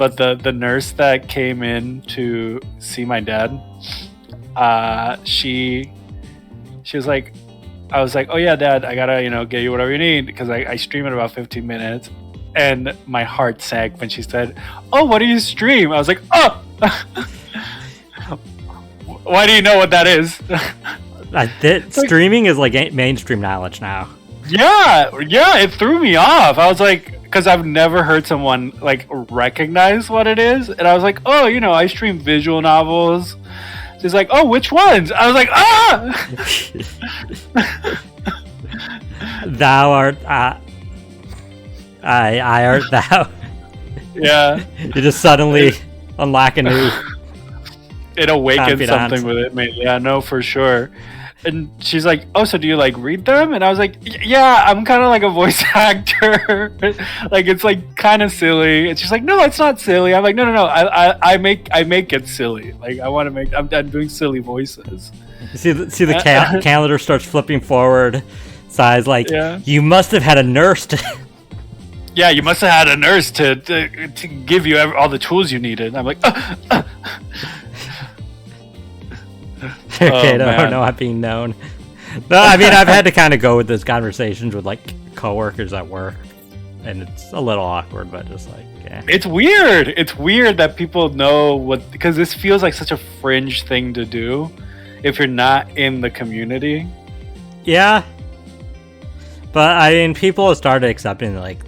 but the nurse that came in to see my dad, she was like, I was like, oh yeah, Dad, I gotta get you whatever you need because I stream in about 15 minutes, and my heart sank when she said, oh, what do you stream? I was like, oh. Why do you know what that is? Streaming is like mainstream knowledge now. Yeah, it threw me off. I was like, because I've never heard someone like recognize what it is, and I was like, oh, I stream visual novels. She's like, oh, which ones? I was like, ah! Thou art I art thou. Yeah. You just suddenly unlock a new. It awakened something with it, man. Yeah, no, for sure. And she's like, oh, so do you like read them? And I was like, yeah, I'm kind of like a voice actor. Like, it's like kind of silly. And she's like, no, it's not silly. I'm like, no. I make it silly. Like, I want to make. I'm doing silly voices. See the calendar starts flipping forward. Size like, You must have had a nurse to. Yeah, you must have had a nurse to give you all the tools you needed. And I'm like, Okay, not being known. No, I mean, I've had to kind of go with those conversations with like coworkers at work, and it's a little awkward, but just like, yeah. It's weird. It's weird that people know because this feels like such a fringe thing to do if you're not in the community. Yeah. But I mean, people have started accepting like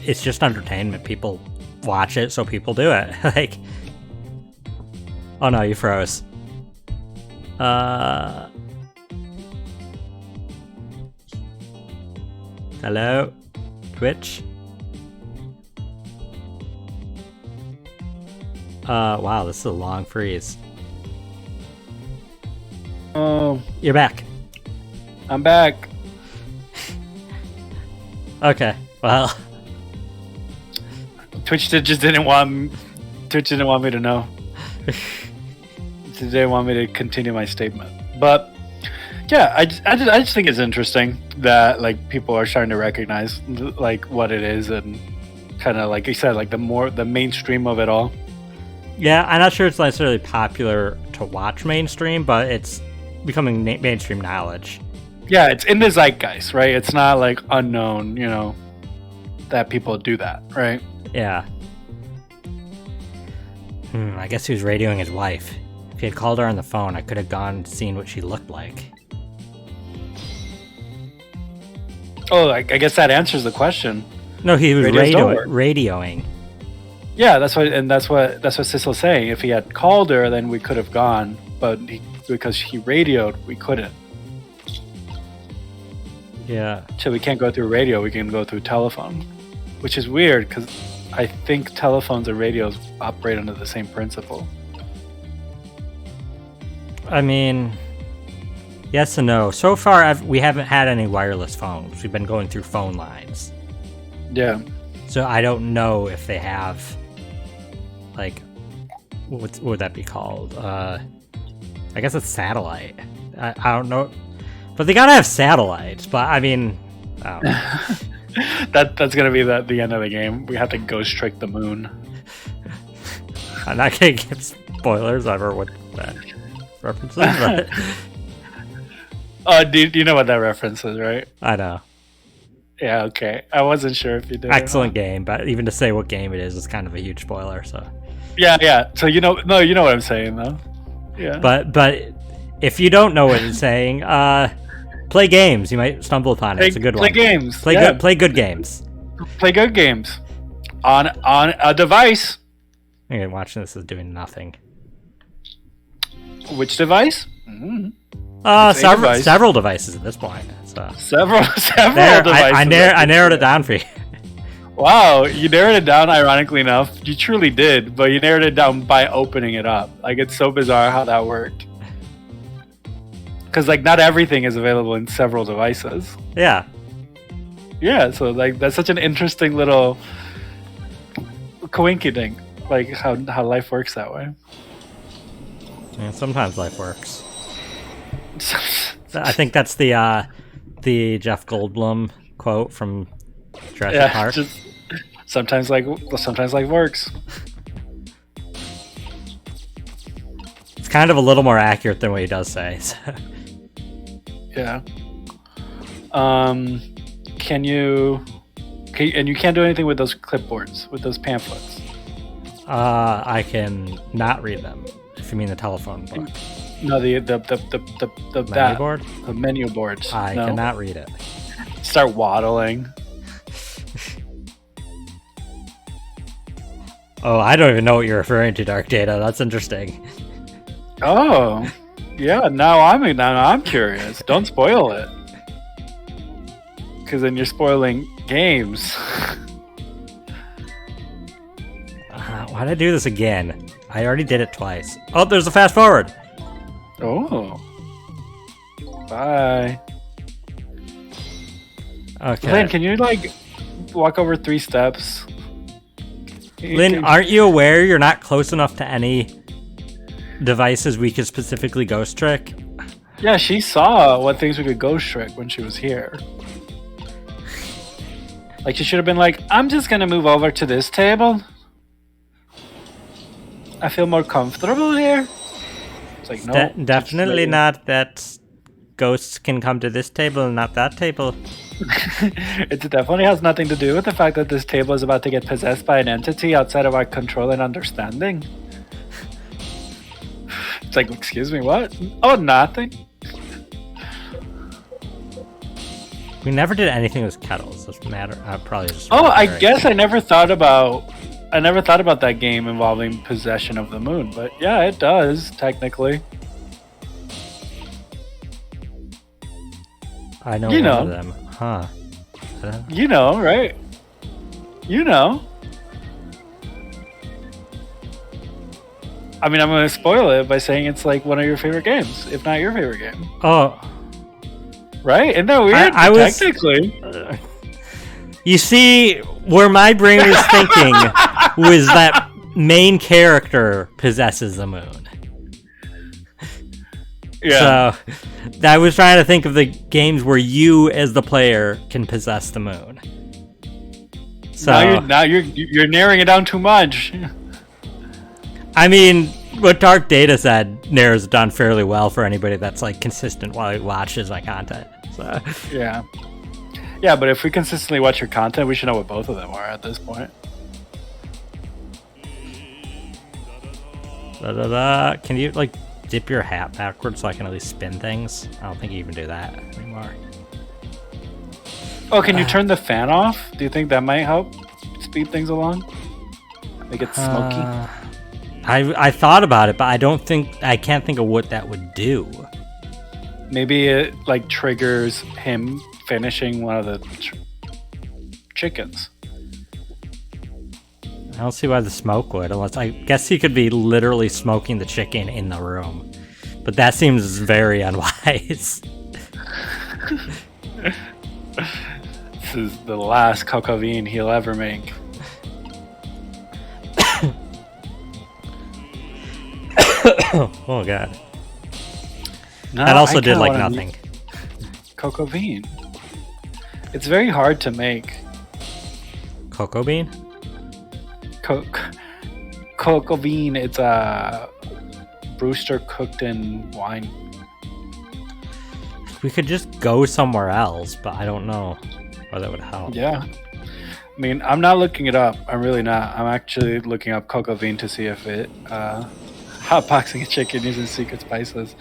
it's just entertainment. People watch it, so people do it. Like, oh no, you froze. Hello, Twitch. Wow, this is a long freeze. Oh, you're back. I'm back. Okay, well, Twitch didn't want me to know. They didn't want me to continue my statement, but yeah, I just think it's interesting that like people are starting to recognize like what it is and kind of like you said, like the mainstream of it all. Yeah, I'm not sure it's necessarily popular to watch mainstream, but it's becoming mainstream knowledge. Yeah, it's in the zeitgeist, right? It's not like unknown, that people do that, right? Yeah. I guess he was radioing his wife. If he had called her on the phone, I could have gone and seen what she looked like. Oh, I guess that answers the question. No, he was radioing. Yeah, that's what Sissel's saying. If he had called her, then we could have gone, but because he radioed, we couldn't. Yeah. So we can't go through radio. We can go through telephone, which is weird because I think telephones and radios operate under the same principle. I mean, yes and no. So far, we haven't had any wireless phones. We've been going through phone lines. Yeah. So I don't know if they have, like, what would that be called? I guess it's satellite. I don't know. But they gotta have satellites. But I mean, I don't know. That's gonna be the end of the game. We have to ghost trick the moon. I'm not gonna give spoilers ever with that references, but do you know what that reference is, right? I know. Yeah, okay. I wasn't sure if you did. Excellent game, but even to say what game it is kind of a huge spoiler. So. Yeah. So you know what I'm saying though. Yeah. But if you don't know what it's saying, play games. You might stumble upon it. It's a good one. Play games. Play good games. Play good games on a device. Okay, watching this is doing nothing. Which device? Mm-hmm. Several devices at this point. So. Several devices. I narrowed it down for you. Wow, you narrowed it down. Ironically enough, you truly did, but you narrowed it down by opening it up. Like, it's so bizarre how that worked. Because like not everything is available in several devices. Yeah. Yeah. So like that's such an interesting little coinkydink. Like how life works that way. Yeah, sometimes life works. I think that's the Jeff Goldblum quote from Jurassic Park. Sometimes life works. kind of a little more accurate than what he does say. So. Yeah. Can you? And you can't do anything with those clipboards, with those pamphlets. I can not read them. If you mean the telephone book. No, the menu board. The menu boards. I cannot read it. Start waddling. Oh, I don't even know what you're referring to, Dark Data. That's interesting. Oh, yeah. Now I'm curious. Don't spoil it, because then you're spoiling games. Why'd I do this again? I already did it twice. Oh, there's a fast forward. Oh. Bye. Okay. Lynn, can you walk over 3 steps? Lynn, aren't you aware you're not close enough to any devices we could specifically ghost trick? Yeah, she saw what things we could ghost trick when she was here. Like, she should have been like, I'm just gonna move over to this table. I feel more comfortable here. It's like, no. Definitely not that ghosts can come to this table and not that table. It definitely has nothing to do with the fact that this table is about to get possessed by an entity outside of our control and understanding. It's like, excuse me, what? Oh, nothing. We never did anything with kettles. Doesn't matter. Probably just. Oh, I guess I never thought about that game involving possession of the moon, but yeah, it does technically. I know one of them, huh? You know, right? You know. I mean, I'm going to spoil it by saying it's like one of your favorite games, if not your favorite game. Oh. Right? Isn't that weird? Technically. You see, where my brain was thinking was that main character possesses the moon. Yeah. So, I was trying to think of the games where you, as the player, can possess the moon. So now you're narrowing it down too much. I mean, what Dark Data said narrows it down fairly well for anybody that's consistent while he watches my content. So yeah, but if we consistently watch your content, we should know what both of them are at this point. Can you dip your hat backwards so I can at least spin things? I don't think you even do that anymore. Oh, can you turn the fan off? Do you think that might help speed things along? Make it smoky? I thought about it, but I can't think of what that would do. Maybe it triggers him finishing one of the chickens. I don't see why the smoke would, unless I guess he could be literally smoking the chicken in the room. But that seems very unwise. This is the last cocoa bean he'll ever make. Oh god. No, that also did nothing. Cocoa bean. It's very hard to make. Cocoa bean? Cocoa bean. It's a Brewster cooked in wine. We could just go somewhere else, but I don't know whether that would help. Yeah. I mean, I'm not looking it up. I'm really not. I'm actually looking up cocoa bean to see if it hotboxing a chicken using secret spices.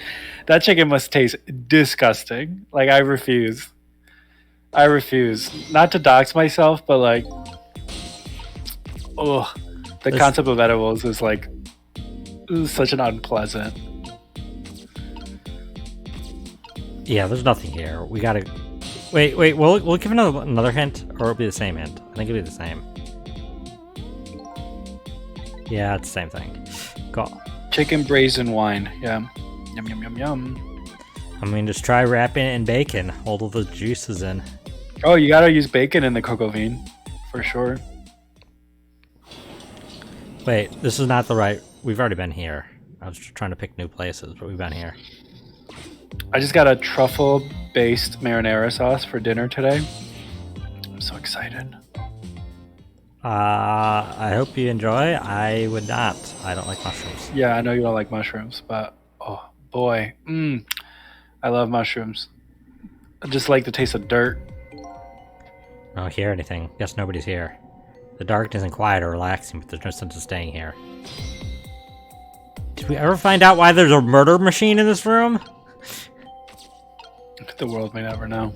That chicken must taste disgusting. I refuse. Not to dox myself, but the concept of edibles is such an unpleasant. Yeah, there's nothing here. We gotta wait. We'll give another hint, or it'll be the same hint. I think it'll be the same. Yeah, it's the same thing. Go. Chicken braised in wine. Yeah. Yum yum yum yum. I mean, just try wrapping it in bacon. Hold all the juices in. Oh, you gotta use bacon in the cocoa bean, for sure. Wait, this is not the right. We've already been here. I was trying to pick new places, but we've been here. I just got a truffle-based marinara sauce for dinner today. I'm so excited. I hope you enjoy. I would not. I don't like mushrooms. Yeah, I know you don't like mushrooms, but oh boy, I love mushrooms. I just like the taste of dirt. I don't hear anything. Guess nobody's here. The darkness and quiet are relaxing, but there's no sense of staying here. Did we ever find out why there's a murder machine in this room? The world may never know.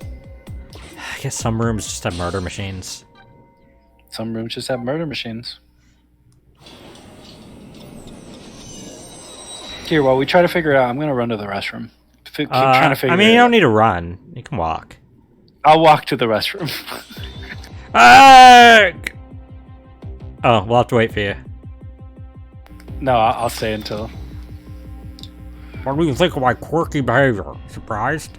I guess some rooms just have murder machines. Some rooms just have murder machines. Here, while we try to figure it out, I'm gonna run to the restroom. Keep trying to figure it out. I mean, you don't need to run. You can walk. I'll walk to the restroom. Oh, we'll have to wait for you. No, I'll stay until... What do you think of my quirky behavior? Surprised?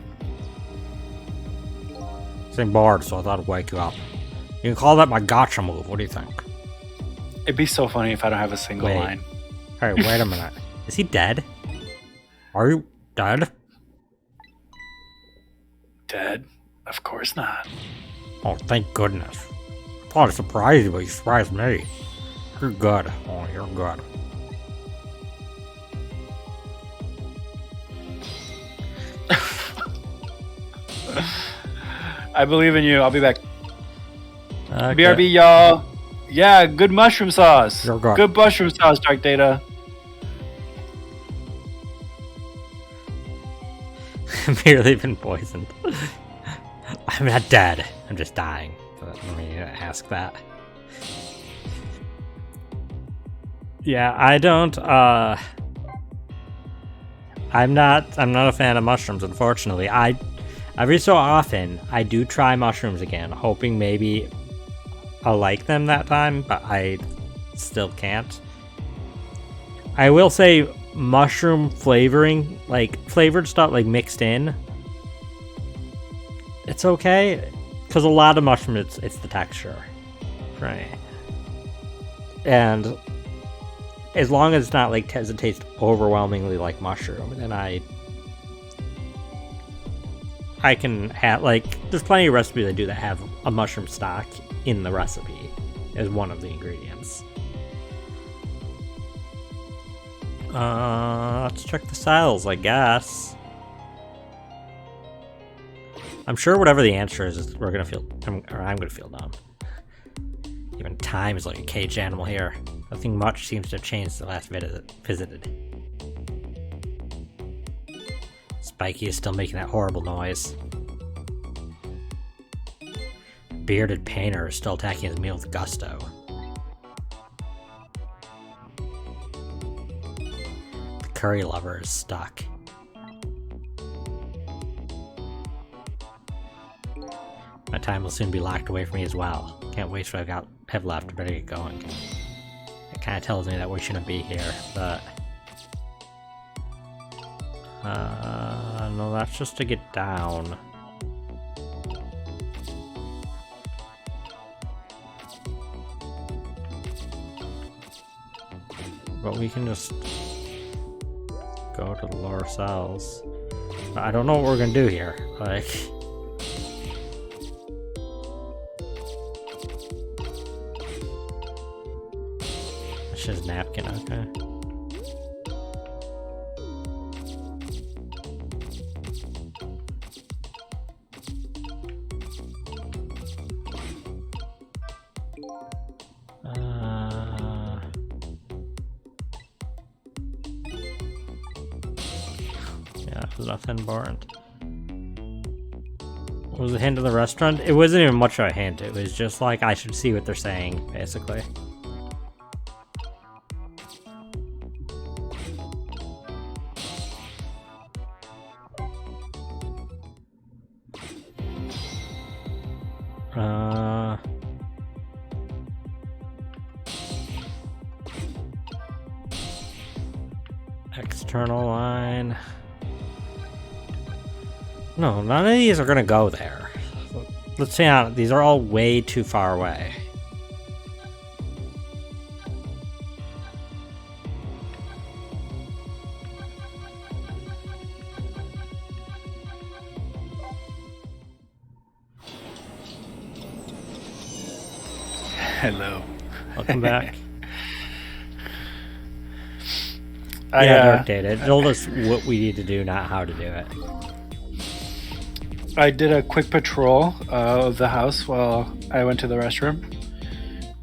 Same bored, so I thought I'd wake you up. You can call that my gotcha move. What do you think? It'd be so funny if I don't have a single line. Alright, wait a minute. Is he dead? Are you dead? Dead? Of course not. Oh, thank goodness. I thought I'd surprise you, but you surprised me. You're good. Oh, you're good. I believe in you. I'll be back. Okay. BRB, y'all. Yeah, good mushroom sauce. You're good. Good mushroom sauce, Dark Data. I've merely been poisoned. I'm not dead. I'm just dying. But let me ask that. Yeah, I don't. I'm not a fan of mushrooms, unfortunately. Every so often I do try mushrooms again, hoping maybe I'll like them that time, but I still can't. I will say mushroom flavoring, like flavored stuff, like mixed in, it's okay, because a lot of mushroom, it's the texture, right? And as long as it's not like doesn't taste overwhelmingly like mushroom, then I can have, like, there's plenty of recipes that do that have a mushroom stock in the recipe as one of the ingredients. Let's check the styles, I guess. I'm sure whatever the answer is we're gonna feel, I'm gonna feel dumb. Even time is like a caged animal here. Nothing much seems to have changed the last visited. Spiky is still making that horrible noise. Bearded Painter is still attacking his meal with gusto. The Curry Lover is stuck. My time will soon be locked away from me as well. Can't waste what I have left. Better get going. It kind of tells me that we shouldn't be here, but... no, that's just to get down. But we can just go to the lower cells. I don't know what we're gonna do here. Like, it's just napkin, okay. Nothing important. What was the hint of the restaurant? It wasn't even much of a hint. It was just like I should see what they're saying, basically. External line. No, none of these are gonna go there. Let's say these are all way too far away. Hello. Welcome back. I did. It told us what we need to do, not how to do it. I did a quick patrol of the house while I went to the restroom.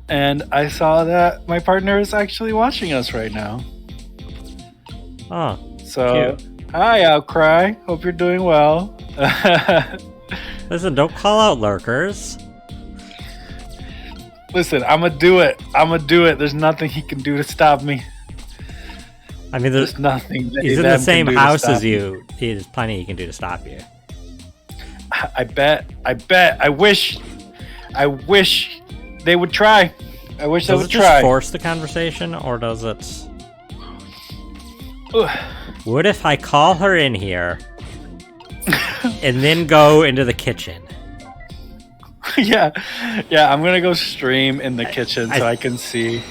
And I saw that my partner is actually watching us right now. Oh, so cute. Hi, Outcry. Hope you're doing well. Listen, don't call out lurkers. Listen, I'm gonna do it. There's nothing he can do to stop me. I mean, there's nothing. He's in the same house as you. There's plenty he can do to stop you. I bet. I wish they would try. I wish they would try. Does it just force the conversation, or does it? What if I call her in here and then go into the kitchen? Yeah, I'm gonna go stream in the kitchen so I can see.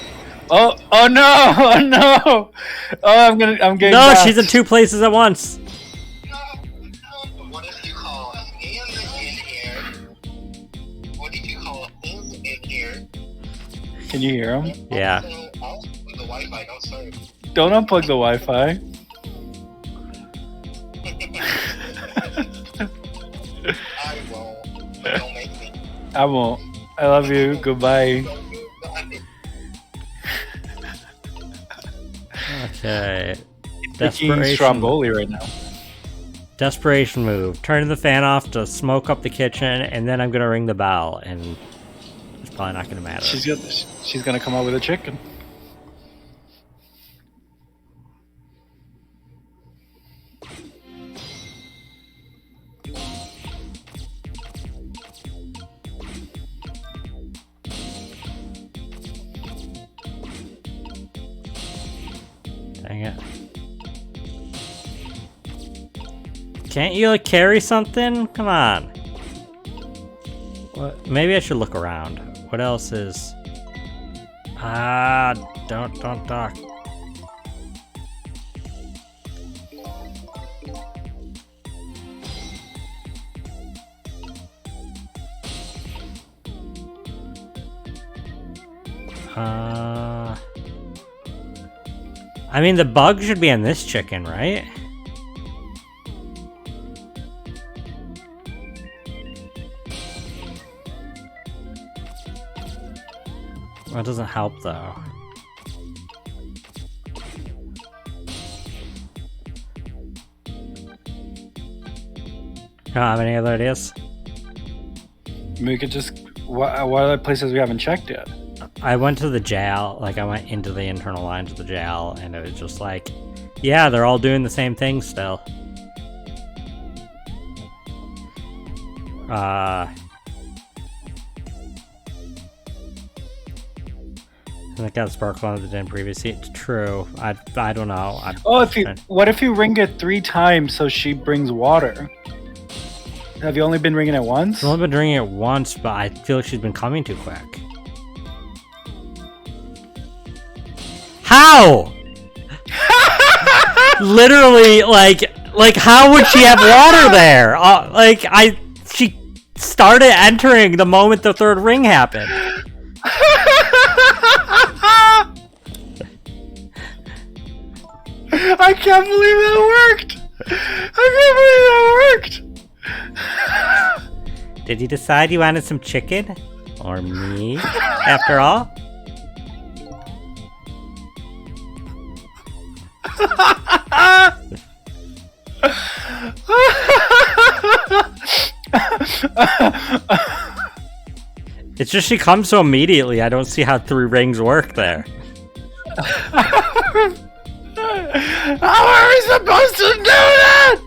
Oh no! I'm getting. No, she's in two places at once. What if you call him in here? What if you call him in here? Can you hear him? Yeah. Also, the Wi-Fi, don't start. Don't unplug the Wi-Fi. I won't. Don't make me. I won't. I love you. Goodbye. Okay. Desperation. Stromboli right now. Desperation move. Turning the fan off to smoke up the kitchen, and then I'm gonna ring the bell, and it's probably not gonna matter. She's gonna come out with a chicken. Dang it. Can't you, like, carry something? Come on. What? Maybe I should look around. What else is... don't talk. I mean, the bug should be in this chicken, right? Well, it doesn't help, though. You don't have any other ideas? We could just... What other places we haven't checked yet? I went to the jail, like I went into the internal lines of the jail, and it was just like, yeah, they're all doing the same thing still. I think that's sparkle on the den previously. It's true. I don't know. What if you ring it 3 times so she brings water? Have you only been ringing it once? I've only been ringing it once, but I feel like she's been coming too quick. How? Literally, like how would she have water there? She started entering the moment the third ring happened. I can't believe that worked. Did you decide you wanted some chicken? Or me, after all? It's just she comes so immediately, I don't see how 3 rings work there. How are we supposed to do that?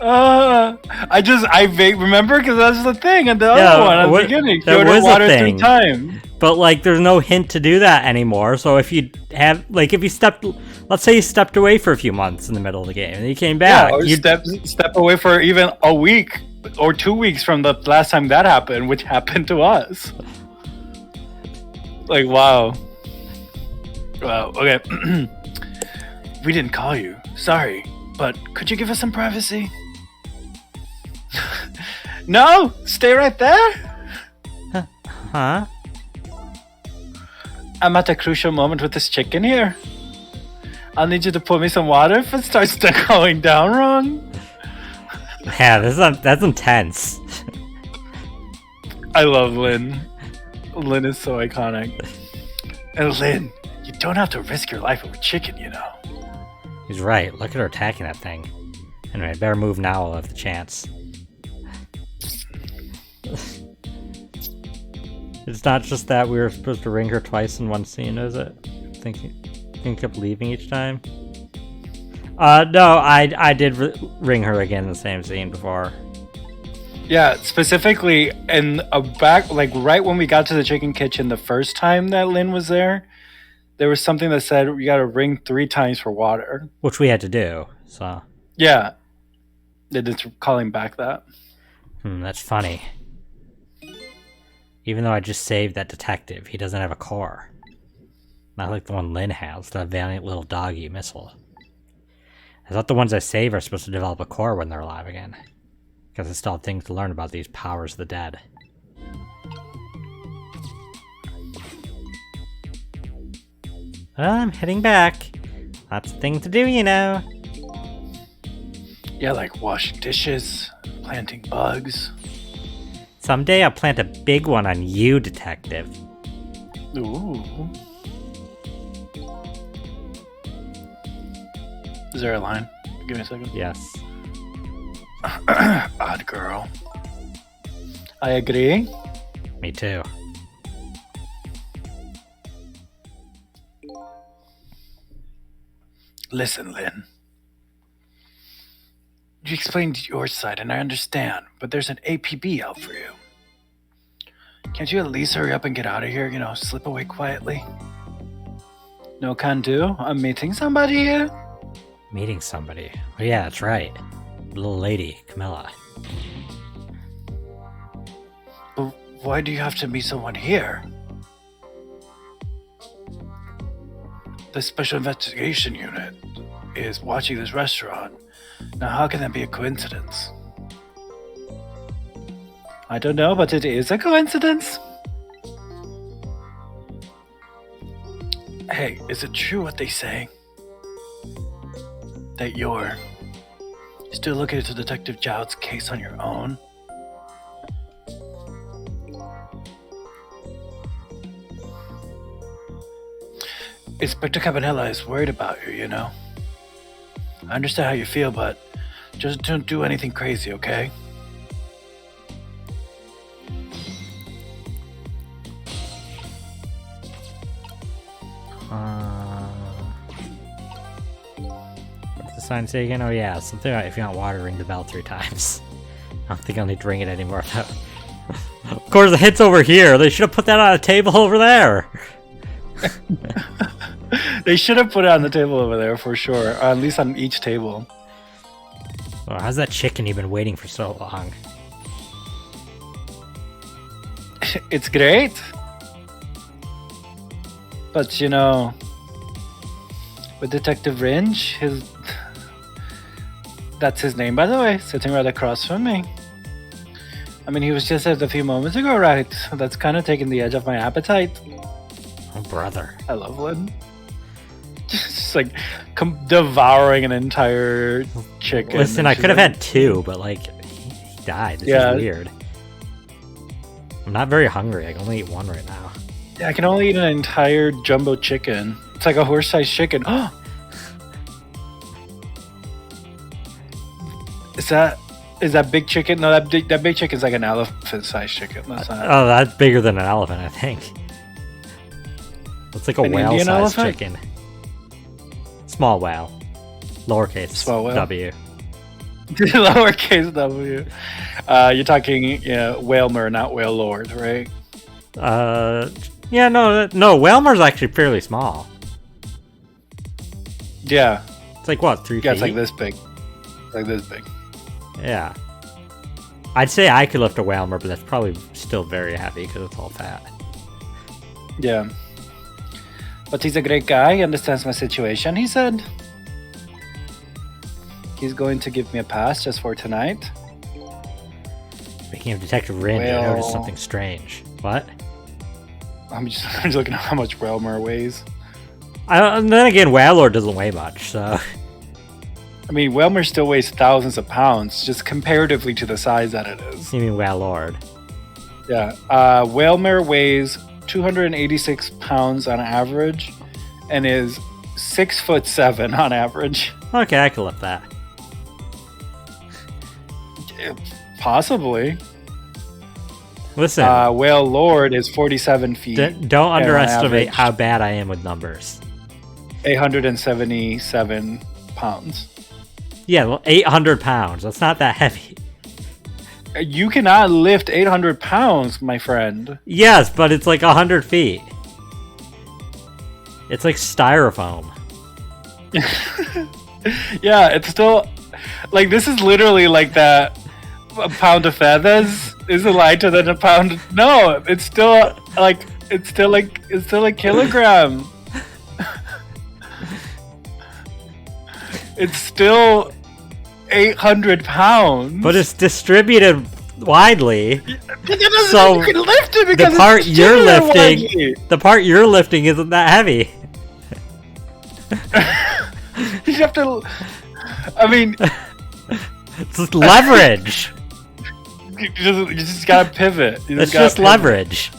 I remember because that's the thing and the other one at the beginning. There was water a thing. 3 times. But like, there's no hint to do that anymore. So if you have, like, let's say you stepped away for a few months in the middle of the game and you came back. Yeah, or you step away for even a week or 2 weeks from the last time that happened, which happened to us. Like, wow. Wow, okay. We didn't call you. Sorry, but could you give us some privacy? No, stay right there. Huh? I'm at a crucial moment with this chicken here. I'll need you to pour me some water if it starts to going down wrong. Yeah, that's intense. I love Lynn. Lynn is so iconic. And Lynn, you don't have to risk your life over chicken, you know. He's right. Look at her attacking that thing. Anyway, better move now while I have the chance. It's not just that we were supposed to ring her twice in one scene, is it? Thinking kept leaving each time. No, I did ring her again in the same scene before. Yeah, specifically in a back, like right when we got to the chicken kitchen the first time that Lynn was there was something that said we got to ring 3 times for water, which we had to do. So yeah, it's calling back that. That's funny. Even though I just saved that detective, he doesn't have a core. Not like the one Lynn has, the valiant little doggy missile. I thought the ones I save are supposed to develop a core when they're alive again. Because I still have things to learn about these powers of the dead. Well, I'm heading back. Lots of things to do, you know. Yeah, like washing dishes, planting bugs. Someday I'll plant a big one on you, detective. Ooh. Is there a line? Give me a second. Yes. Odd girl. I agree. Me too. Listen, Lynn. You explained your side, and I understand, but there's an APB out for you. Can't you at least hurry up and get out of here? You know, slip away quietly. No can do. I'm meeting somebody here. Meeting somebody? Oh yeah, that's right. Little lady, Camilla. But why do you have to meet someone here? The Special Investigation Unit is watching this restaurant. Now, how can that be a coincidence? I don't know, but it is a coincidence. Hey, is it true what they say? That you're still looking into Detective Jowd's case on your own? Inspector Cabanella is worried about you, you know? I understand how you feel, but just don't do anything crazy, okay? What's the sign say again? Oh yeah, something about if you want water, ring the bell 3 times. I don't think I'll need to ring it anymore though. Of course, the hit's over here. They should have put that on a table over there. They should have put it on the table over there for sure, or at least on each table. Oh, how's that chicken you've been waiting for so long? It's great. But you know, with Detective Ringe, that's his name by the way, sitting right across from me. I mean, he was just a few moments ago, right? That's kind of taking the edge off my appetite. Oh, brother. I love Lynn. Just like devouring an entire chicken. Listen, I could have had 2, but like, he died. This is weird. I'm not very hungry. I can only eat 1 right now. Yeah, I can only eat an entire jumbo chicken. It's like a horse-sized chicken. Oh! Is that big chicken? No, that big chicken's like an elephant-sized chicken. That's not. Oh, that's bigger than an elephant, I think. It's like a whale-sized chicken. Small whale. Lowercase Small whale. W. Lowercase W. You're talking Whalmer, not Whale Lord, right? Yeah, no, Whalmer's actually fairly small. Yeah. It's like what, 3 feet? Yeah, it's like this big. Like this big. Yeah. I'd say I could lift a Whalmer, but that's probably still very heavy because it's all fat. Yeah. But he's a great guy. He understands my situation, he said. He's going to give me a pass just for tonight. Speaking of Detective Lynn, I noticed something strange. What? I'm just looking at how much Whalmer weighs. And then again, Whalelord doesn't weigh much, so... I mean, Whalmer still weighs thousands of pounds, just comparatively to the size that it is. You mean Whalelord? Yeah. Whalmer weighs 286 pounds on average, and is 6'7" on average. Okay, I can lift that. Possibly. Listen, Whale Lord is 47 feet. Don't underestimate how bad I am with numbers. 877 pounds. Yeah, well, 800 pounds. That's not that heavy. You cannot lift 800 pounds, my friend. Yes, but it's like 100 feet. It's like styrofoam. Yeah, it's still... Like, this is literally like that... A pound of feathers is lighter than a pound... No, it's still like... It's still a kilogram. It's still 800 pounds. But it's distributed widely. So you can lift it because the part it's you're lifting, widely. the part you're lifting isn't that heavy. You have to. I mean, it's just leverage. you just gotta pivot. It's just leverage.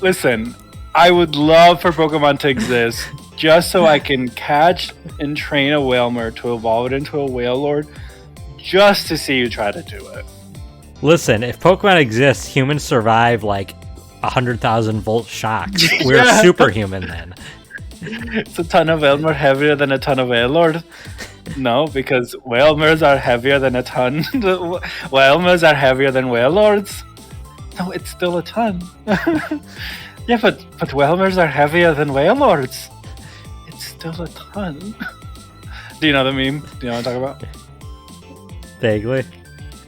Listen. I would love for Pokemon to exist just so I can catch and train a Whalmer to evolve it into a Whalelord, just to see you try to do it. Listen, if Pokemon exists, humans survive like 100,000 volt shocks. We're superhuman then. It's a ton of Whalmer heavier than a ton of Whalelord. No, because Whalmers are heavier than a ton. Whalmers are heavier than Whalelords. No, it's still a ton. Yeah, but Whalmers are heavier than Whalelords. It's still a ton. Do you know the meme? Do you know what I'm talking about? Vaguely.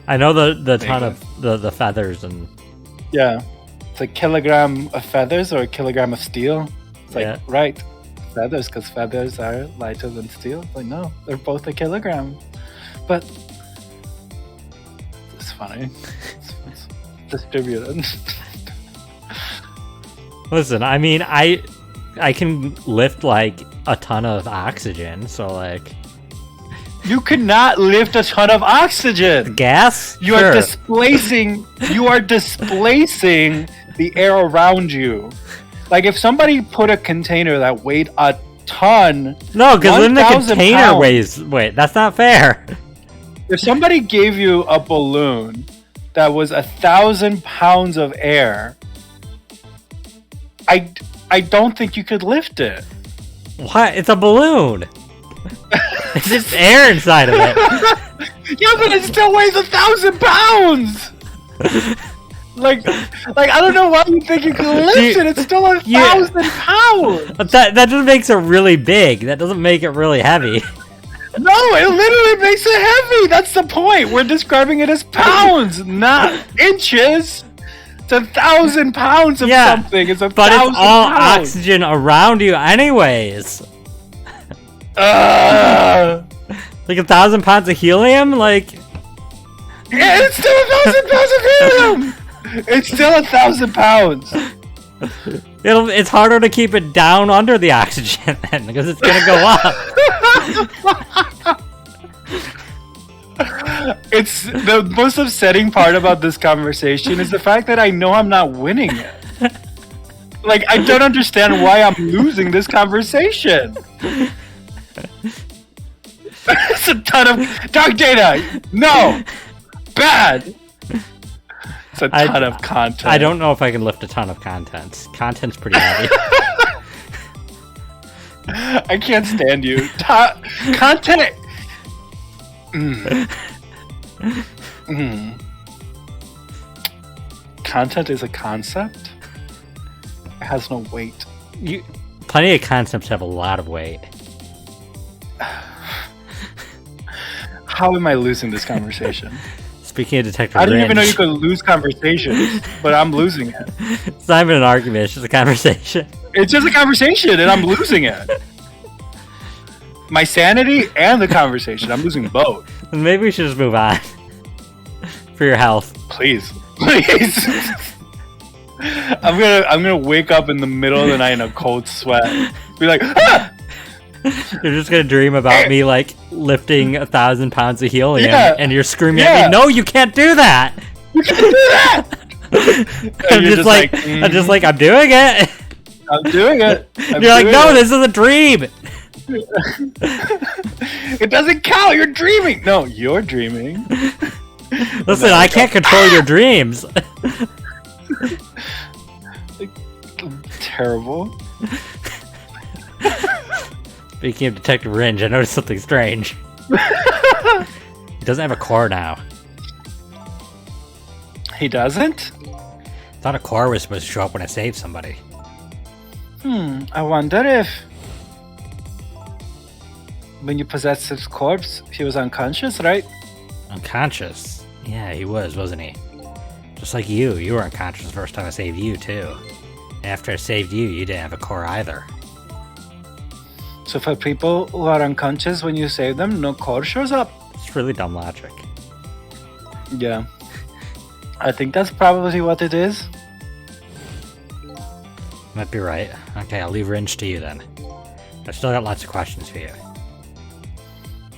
I know the ton of the feathers and... Yeah. It's a kilogram of feathers or a kilogram of steel. It's like, right, feathers, because feathers are lighter than steel. Like, no, they're both a kilogram. But it's funny. It's distributed. Listen, I mean, I can lift like a ton of oxygen, so like... You could not lift a ton of oxygen. Gas? You are displacing the air around you. Like if somebody put a container that weighed a ton. No, because then the container weighs... Wait, that's not fair. If somebody gave you a balloon that was 1,000 pounds of air, I don't think you could lift it. What? It's a balloon. It's just air inside of it. Yeah, but it still weighs 1,000 pounds. Like I don't know why you think you can lift it. It's still 1,000 pounds. That just makes it really big. That doesn't make it really heavy. No, it literally makes it heavy. That's the point. We're describing it as pounds, not inches. It's 1,000 pounds of something. It's 1,000 but it's all pounds. Oxygen around you anyways. Like 1,000 pounds of helium? Like... Yeah, it's still 1,000 pounds of helium! It's still 1,000 pounds. It's harder to keep it down under the oxygen then, because it's gonna go up. It's the most upsetting part about this conversation is the fact that I know I'm not winning it. Like, I don't understand why I'm losing this conversation. It's a ton of dark data. No, bad. It's a ton of content. I don't know if I can lift a ton of content. Content's pretty heavy. I can't stand you. Content. Content is a concept. It has no weight. Plenty of concepts have a lot of weight. How am I losing this conversation? Speaking of Detective I didn't Lynn, even know you could lose conversations, but I'm losing it. It's not even an argument, it's just a conversation. It's just a conversation, and I'm losing it. My sanity and the conversation. I'm losing both. Maybe we should just move on. for your health. Please. I'm gonna wake up in the middle of the night in a cold sweat. Be like, ah! You're just gonna dream about me like lifting 1,000 pounds of helium, and you're screaming at me, "No, you can't do that! You can't do that!" I'm just like, I'm doing it. I'm doing it. You're like, no, this is a dream. It doesn't count. You're dreaming. No, you're dreaming. Listen, I can't control your dreams. Terrible. Speaking of Detective Ringe, I noticed something strange. He doesn't have a core now. He doesn't? I thought a core was supposed to show up when I saved somebody. I wonder if when you possessed his corpse, he was unconscious, right? Unconscious? Yeah, he was, wasn't he? Just like you. You were unconscious the first time I saved you, too. After I saved you, you didn't have a core either. So for people who are unconscious when you save them, no core shows up? It's really dumb logic. Yeah. I think that's probably what it is. Might be right. Okay, I'll leave Ringe to you then. I've still got lots of questions for you.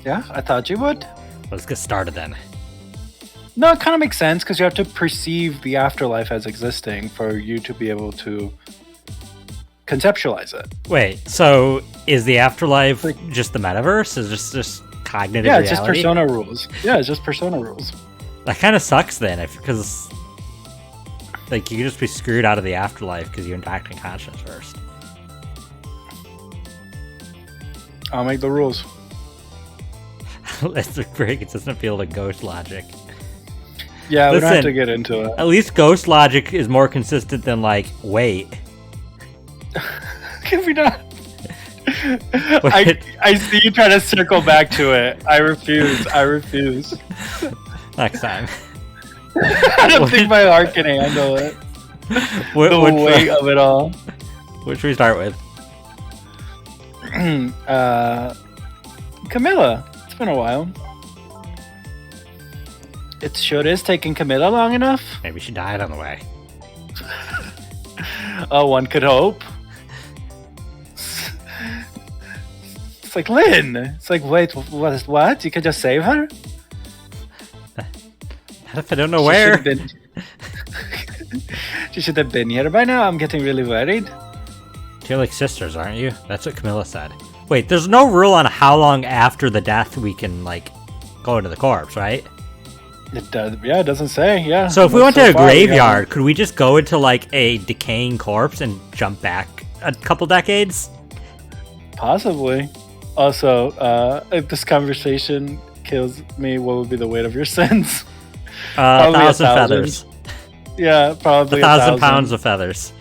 Yeah, I thought you would. Let's get started then. No, it kind of makes sense because you have to perceive the afterlife as existing for you to be able to conceptualize it. Wait, so is the afterlife just the metaverse? Is this just cognitive reality? It's just persona rules. Yeah, it's just persona rules. That kind of sucks then, because like you could just be screwed out of the afterlife because you act in conscience first. I'll make the rules. Let's bring consistent field of ghost logic. Yeah, we Listen, don't have to get into it. At least ghost logic is more consistent than like, wait. Can we not? I see you trying to circle back to it. I refuse. Next time. I don't think my heart can handle it. The weight of it all. What should we start with? Camilla. It's been a while. It sure is taking Camilla long enough. Maybe she died on the way. Oh, one could hope. It's like, Lynn. It's like, wait, what? You can just save her? Not if I don't know where. She should have been here by now. I'm getting really worried. You're like sisters, aren't you? That's what Camilla said. Wait, there's no rule on how long after the death we can, like, go into the corpse, right? It does. Yeah, it doesn't say. Yeah. So if we went to a graveyard, could we just go into, like, a decaying corpse and jump back a couple decades? Possibly. Also, if this conversation kills me, what would be the weight of your sins? 1,000 feathers. Yeah, probably 1,000 pounds of feathers.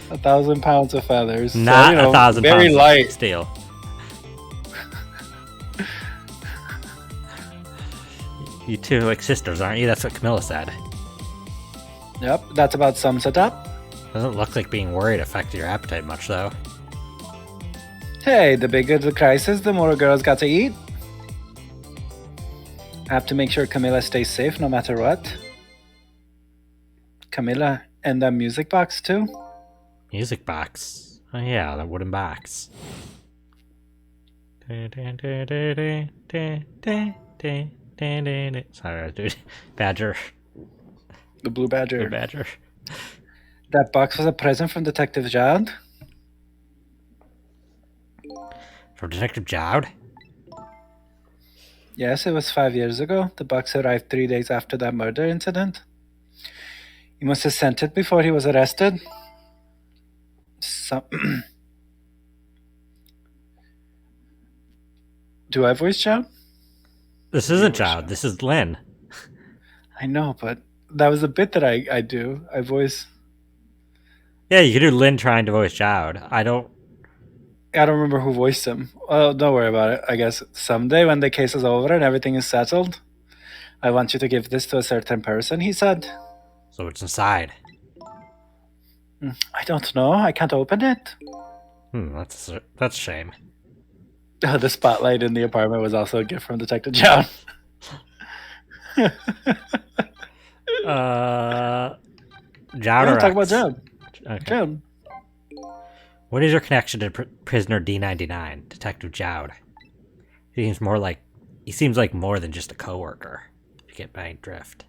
1,000 pounds of feathers. Not 1,000 pounds very light. of steel. You two are like sisters, aren't you? That's what Camilla said. Yep, that's about sums it up. Doesn't look like being worried affected your appetite much, though. Hey, the bigger the crisis, the more girls got to eat. I have to make sure Camilla stays safe no matter what. Camilla, and that music box too? Music box? Oh yeah, that wooden box. Sorry, dude. Badger. The blue badger. Blue badger. That box was a present from Detective Jad? From Detective Jowd? Yes, it was 5 years ago. The box arrived 3 days after that murder incident. He must have sent it before he was arrested. Do I voice Jowd? This isn't Jowd. This is Lynn. I know, but that was a bit that I do. I voice... Yeah, you could do Lynn trying to voice Jowd. I don't remember who voiced him. Well, don't worry about it. I guess someday when the case is over and everything is settled, I want you to give this to a certain person, he said. So it's inside. I don't know. I can't open it. That's a shame. The spotlight in the apartment was also a gift from Detective John. Jowd Yeah, or talk about X? Jowd. Okay. Jowd. What is your connection to prisoner D99, Detective Jowd? He seems like more than just a coworker. If you get my drift.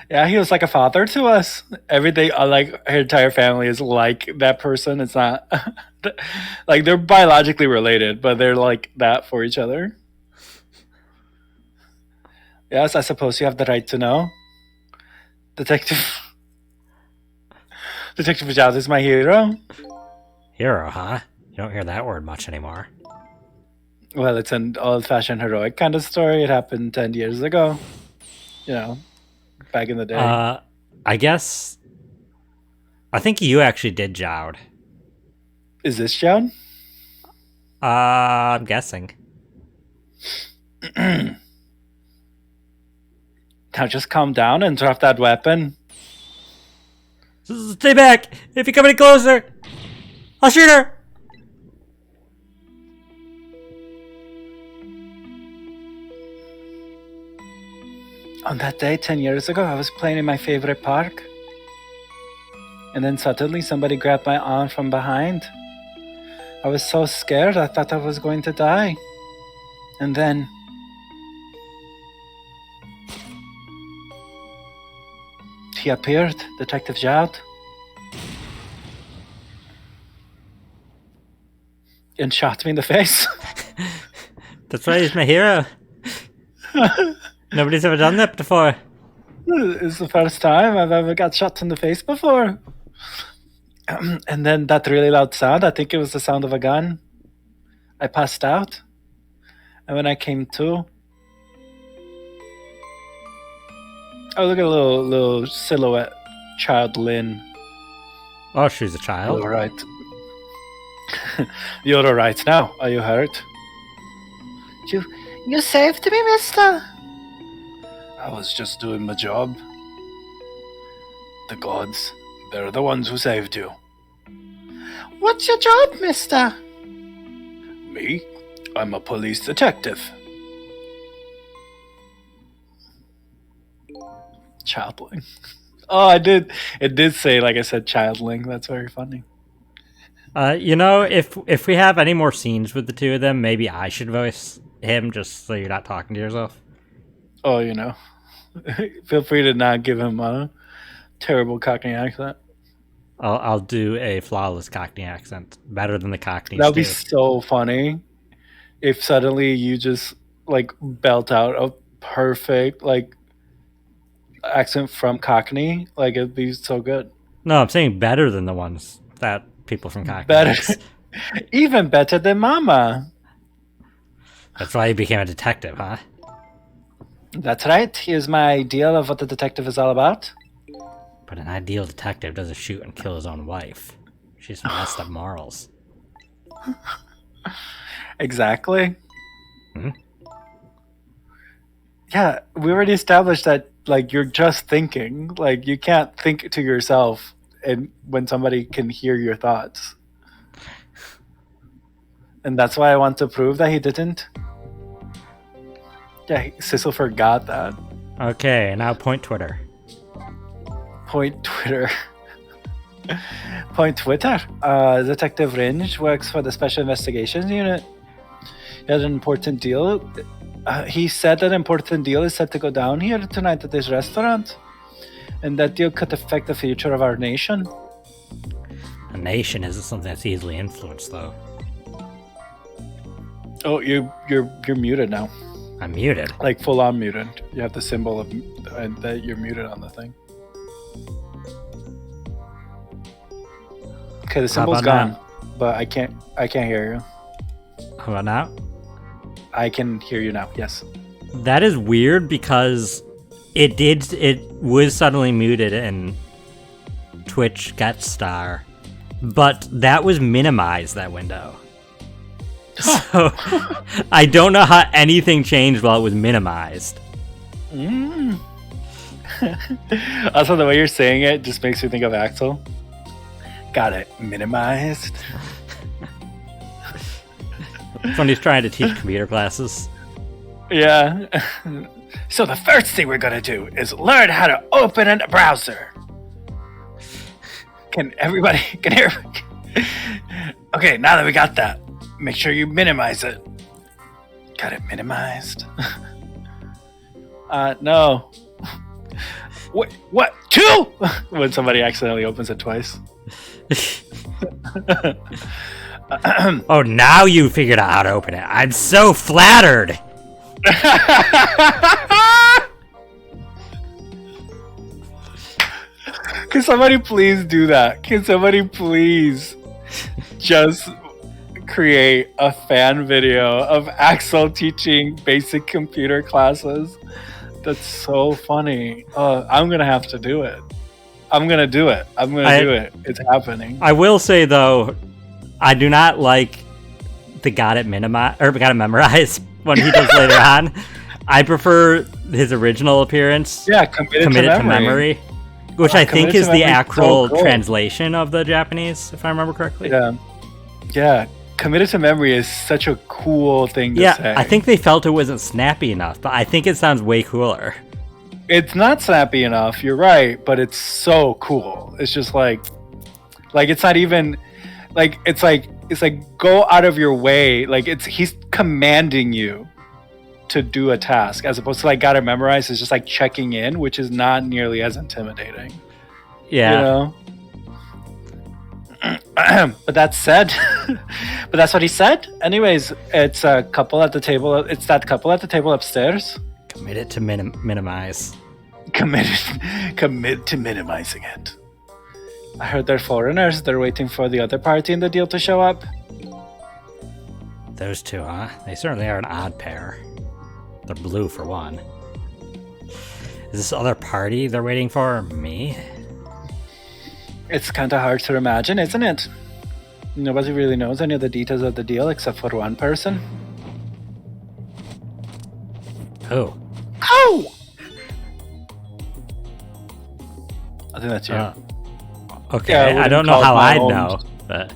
Yeah, he was like a father to us. Everything, like her entire family is like that person. It's not like they're biologically related, but they're like that for each other. Yes, I suppose you have the right to know. Detective Detective Jowd is my hero. Hero, huh? You don't hear that word much anymore. Well, it's an old-fashioned heroic kind of story. It happened 10 years ago. You know, back in the day. I guess. I think you actually did Jowd. Is this Jowd? I'm guessing. Now just calm down and drop that weapon. Stay back! If you come any closer, I'll shoot her! On that day 10 years ago, I was playing in my favorite park. And then suddenly somebody grabbed my arm from behind. I was so scared, I thought I was going to die. And then he appeared, Detective Jowd. And shot me in the face. That's right, he's my hero. Nobody's ever done that before. It's the first time I've ever got shot in the face before. And then that really loud sound, I think it was the sound of a gun. I passed out. And when I came to, oh, look at a little silhouette child Lynn. Oh, she's a child. All right. You're all right now. Are you hurt? You saved me, mister. I was just doing my job. The gods, they're the ones who saved you. What's your job, mister? Me? I'm a police detective. Childling. Oh, I did. It did say, like I said, childling. That's very funny. If we have any more scenes with the two of them, maybe I should voice him just so you're not talking to yourself. Oh, feel free to not give him a terrible Cockney accent. I'll do a flawless Cockney accent, better than the Cockneys. That'd be so funny if suddenly you just like belt out a perfect like accent from Cockney. Like it'd be so good. No, I'm saying better than the ones that people from Cockney. Better, even better than Mama. That's why you became a detective, huh? That's right. Here's my idea of what the detective is all about. But an ideal detective doesn't shoot and kill his own wife. She's messed up morals. Exactly. Mm-hmm. Yeah, we already established that like you're just thinking. Like you can't think to yourself and when somebody can hear your thoughts. And that's why I want to prove that he didn't. Yeah, Cecil forgot that. Okay, now point Twitter. Point Twitter. Point Twitter. Detective Ringe works for the Special Investigations Unit. He had an important deal. He said that an important deal is set to go down here tonight at this restaurant. And that deal could affect the future of our nation. A nation isn't something that's easily influenced, though. Oh, you're muted now. I'm muted. Like full on muted. You have the symbol of that you're muted on the thing. Okay, the symbol's gone, but I can't hear you. How about now? I can hear you now. Yes. That is weird because it was suddenly muted in Twitch Get Star, but that was minimized, that window. So I don't know how anything changed while it was minimized. Also, the way you're saying it just makes me think of Axel. Got it minimized. It's when he's trying to teach computer classes. Yeah. So the first thing we're gonna do is learn how to open a browser. Can everybody hear? Okay, now that we got that, make sure you minimize it. Got it minimized? No. What? 2? When somebody accidentally opens it twice. Oh, now you figured out how to open it. I'm so flattered. Can somebody please do that? Can somebody please just create a fan video of Axel teaching basic computer classes? That's so funny. I'm gonna have to do it. I'm gonna do it. Do it. It's happening. I will say though, I do not like the got it memorize when he does later on. I prefer his original appearance. Yeah, committed to memory. Which I think is the actual translation of the Japanese, if I remember correctly. Yeah. Committed to memory is such a cool thing to say. I think they felt it wasn't snappy enough, but I think it sounds way cooler. It's not snappy enough, you're right, but it's so cool. It's just like it's not even it's like go out of your way. Like he's commanding you to do a task, as opposed to gotta memorize is just checking in, which is not nearly as intimidating. Yeah. You know? But that said, but that's what he said. Anyways, it's a couple at the table. It's that couple at the table upstairs. Committed to minimize. Commit to minimizing it. I heard they're foreigners. They're waiting for the other party in the deal to show up. Those two, huh? They certainly are an odd pair. They're blue for one. Is this other party they're waiting for me? It's kind of hard to imagine, isn't it? Nobody really knows any of the details of the deal except for one person. Who? Oh! I think that's you. Okay, yeah, I don't know how I'd know, but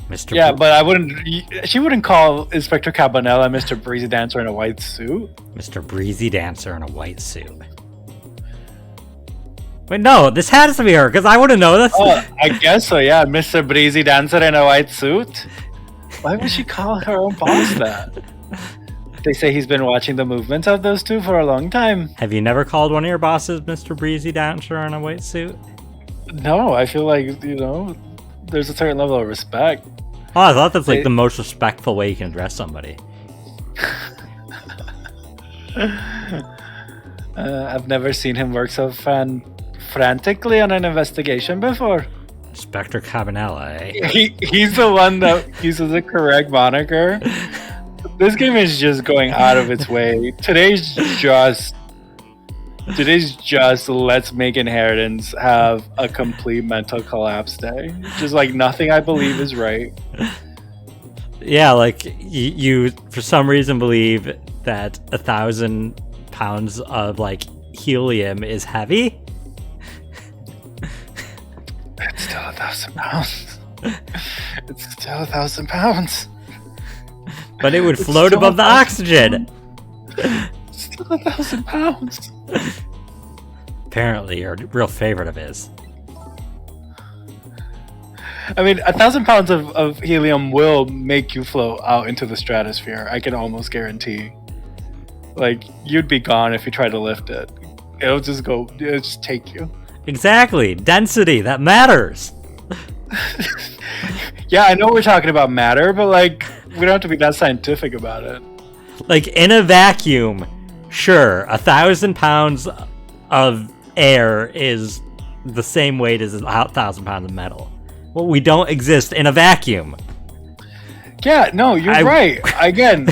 Mr. Yeah, but I wouldn't. She wouldn't call Inspector Cabanela Mr. Breezy Dancer in a white suit. Mr. Breezy Dancer in a white suit. Wait, no, this has to be her, because I wouldn't know this. Oh, I guess so, yeah. Mr. Breezy Dancer in a white suit. Why would she call her own boss that? They say he's been watching the movements of those two for a long time. Have you never called one of your bosses Mr. Breezy Dancer in a white suit? No, I feel like, there's a certain level of respect. Oh, I thought that's the most respectful way you can address somebody. I've never seen him work so frantically on an investigation before. Inspector Cabanela, eh? He's the one that uses the correct moniker. This game is just going out of its way. Today's just let's make Inheritance have a complete mental collapse day. Just nothing I believe is right. Yeah, you for some reason believe that 1,000 pounds of helium is heavy. It's still 1,000 pounds. It's still 1,000 pounds. But it would float above the oxygen. It's still 1,000 pounds. Apparently, you're a real favorite of his. I mean, 1,000 pounds of helium will make you float out into the stratosphere. I can almost guarantee. You'd be gone if you try to lift it. It'll just take you. Exactly. Density, that matters. Yeah, I know we're talking about matter, but we don't have to be that scientific about it. In a vacuum, sure, 1,000 pounds of air is the same weight as 1,000 pounds of metal. Well, we don't exist in a vacuum. Yeah, no, you're right. Again,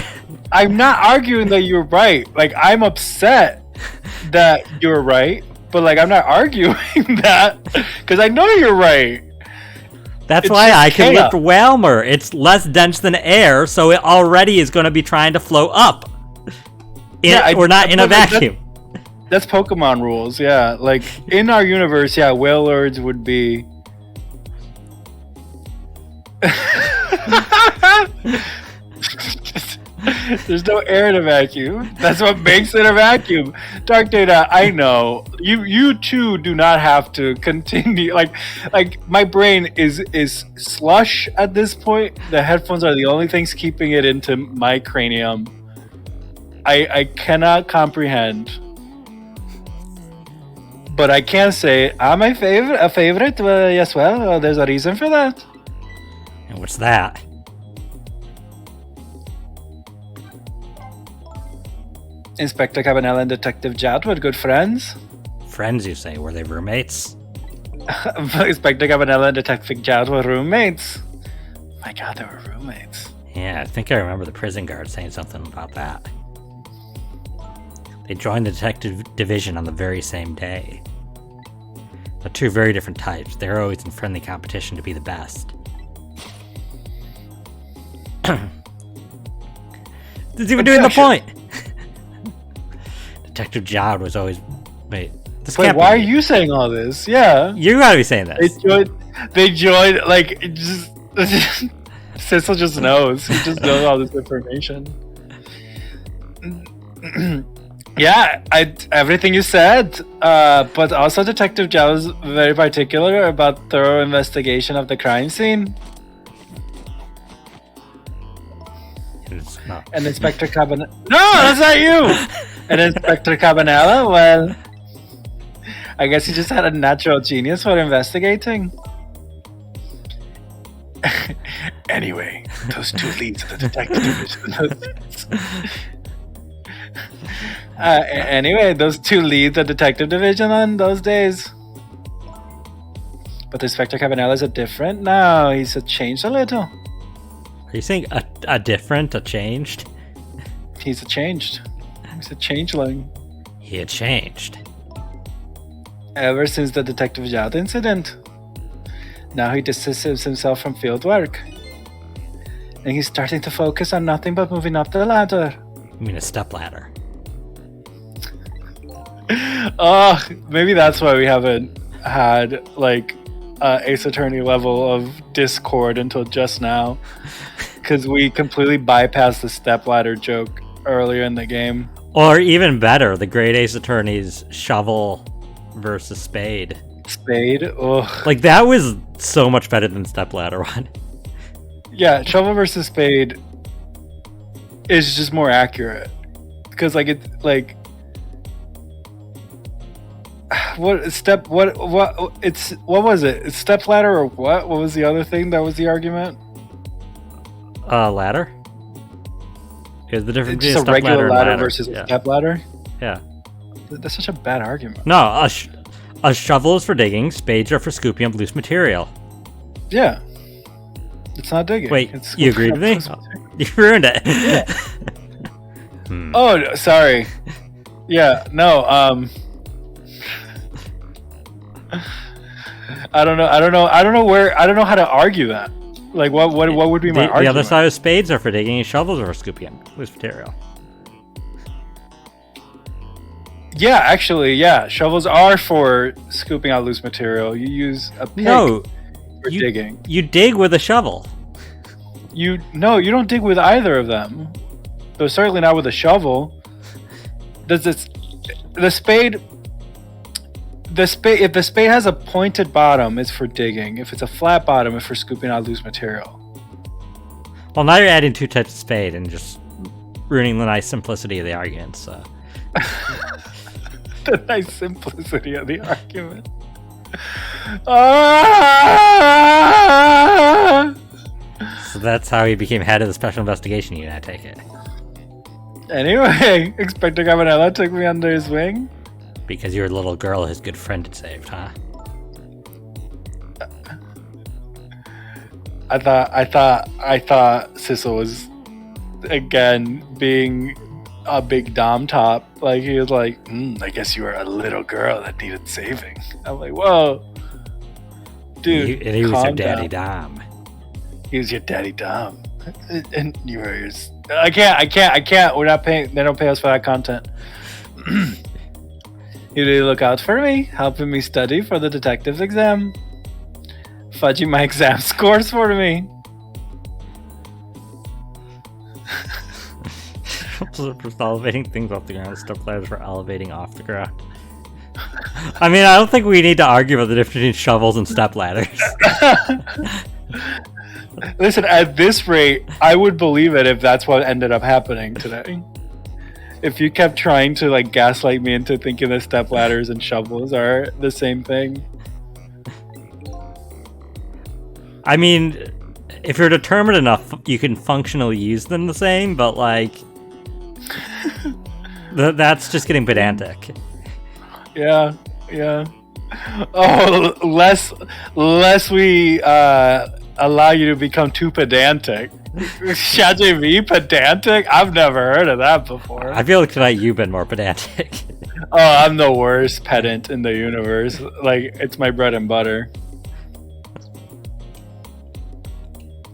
I'm not arguing that you're right. I'm upset that you're right, but I'm not arguing that because I know you're right. That's why I can lift Walmer. It's less dense than air, so it already is going to be trying to float up. We're not in a vacuum. That's Pokemon rules, yeah. In our universe, yeah, Wailords would be... There's no air in a vacuum. That's what makes it a vacuum. Dark Data, I know. You too do not have to continue. Like my brain is slush at this point. The headphones are the only things keeping it into my cranium. I cannot comprehend. But I can say I'm a favorite. Yes, well, there's a reason for that. And what's that? Inspector Cabanela and Detective Jad were good friends. Friends, you say? Were they roommates? Inspector Cabanela and Detective Jad were roommates. My God, they were roommates. Yeah, I think I remember the prison guard saying something about that. They joined the detective division on the very same day. They're two very different types. They're always in friendly competition to be the best. It's even doing the point. Detective Jad was always... Wait, why are you saying all this? Yeah. You gotta be saying this. They joined, like, it just... Sissel just knows. He just knows all this information. Yeah, everything you said, but also Detective Jad was very particular about thorough investigation of the crime scene. And Inspector Cabanela... No, that's not you! And Inspector Cabanela, well... I guess he just had a natural genius for investigating. Anyway, those two leads of the detective division... anyway, those two leads the detective division on those days. But Inspector Cabanela is a different now. He's changed a little. Are you saying a different, a changed? He's a changed. He's a changeling. He had changed. Ever since the Detective Jad incident. Now he distances himself from field work. And he's starting to focus on nothing but moving up the ladder. You mean a stepladder? Oh, maybe that's why we haven't had like Ace Attorney level of discord until just now, because we completely bypassed the stepladder joke earlier in the game. Or even better, the Great Ace Attorney's shovel versus spade. Spade? Ugh. Like, that was so much better than stepladder one. Yeah, shovel versus spade is just more accurate, because like it's like what was it? It's stepladder or what? What was the other thing that was the argument? Ladder. Is the difference just between a regular ladder, ladder versus a step ladder? Yeah. That's such a bad argument. No, a shovel is for digging. Spades are for scooping up loose material. Yeah. It's not digging. Wait, it's you agreed with me? You ruined it. Yeah. Oh, sorry. Yeah, no, I don't know how to argue that. Like, what would be my argument? The other side of spades are for digging, and shovels are for scooping up loose material. Yeah, actually, yeah. Shovels are for scooping out loose material. You use a pick for digging. You dig with a shovel. You don't dig with either of them. But certainly not with a shovel. If the spade has a pointed bottom, it's for digging. If it's a flat bottom, it's for scooping out loose material. Well, now you're adding two types of spade and just ruining the nice simplicity of the argument. So. The nice simplicity of the argument. So that's how he became head of the Special Investigation Unit, I take it. Anyway, Inspector Cabanela took me under his wing. Because you're a little girl his good friend had saved, huh? I thought Sissel was, again, being a big dom top. Like, he was like, I guess you were a little girl that needed saving. I'm like, whoa. Dude, he was your daddy dom. He was your daddy dom. And you were yours. I can't. We're not paying. They don't pay us for that content. You really look out for me, helping me study for the detective's exam. Fudging my exam scores for me. For elevating things off the ground, step ladders for elevating off the ground. I mean, I don't think we need to argue about the difference between shovels and step ladders. Listen, at this rate, I would believe it if that's what ended up happening today. If you kept trying to like gaslight me into thinking that step ladders and shovels are the same thing. I mean, if you're determined enough, you can functionally use them the same, but like that's just getting pedantic. Yeah. Oh, less we allow you to become too pedantic. ChatGPT pedantic? I've never heard of that before. I feel like tonight you've been more pedantic. Oh, I'm the worst pedant in the universe. Like, it's my bread and butter.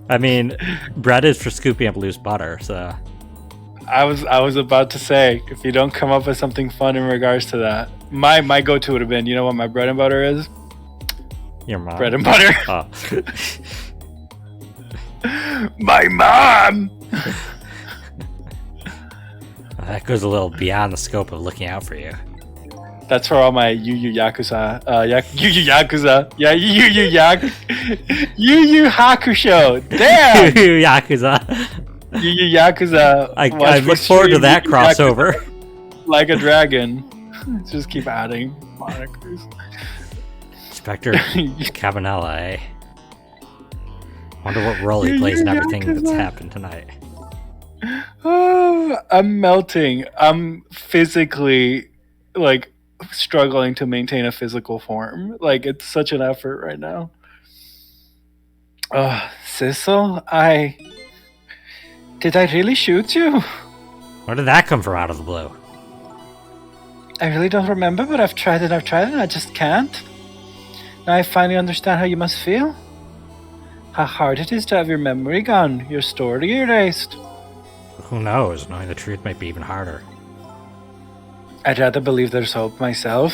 I mean, bread is for scooping up loose butter, so... I was about to say, if you don't come up with something fun in regards to that, my go-to would have been, you know what my bread and butter is? Your mom. Bread and butter. Oh. My mom! That goes a little beyond the scope of looking out for you. That's for all my Yu Yu Yakuza. Yu Yu Yakuza. Yeah, Yu Yu Hakusho. Damn! Yu Yu Yakuza. Yu Yu Yakuza. I look forward to that crossover. Like a dragon. Just keep adding monikers. Inspector Cabanella, eh? Wonder what role he plays in everything that's happened tonight. Oh, I'm melting. I'm physically, like, struggling to maintain a physical form. Like, it's such an effort right now. Sissel, Did I really shoot you? Where did that come from out of the blue? I really don't remember, but I've tried and I just can't. Now I finally understand how you must feel. How hard it is to have your memory gone, your story erased. Who knows? Knowing the truth might be even harder. I'd rather believe there's hope myself.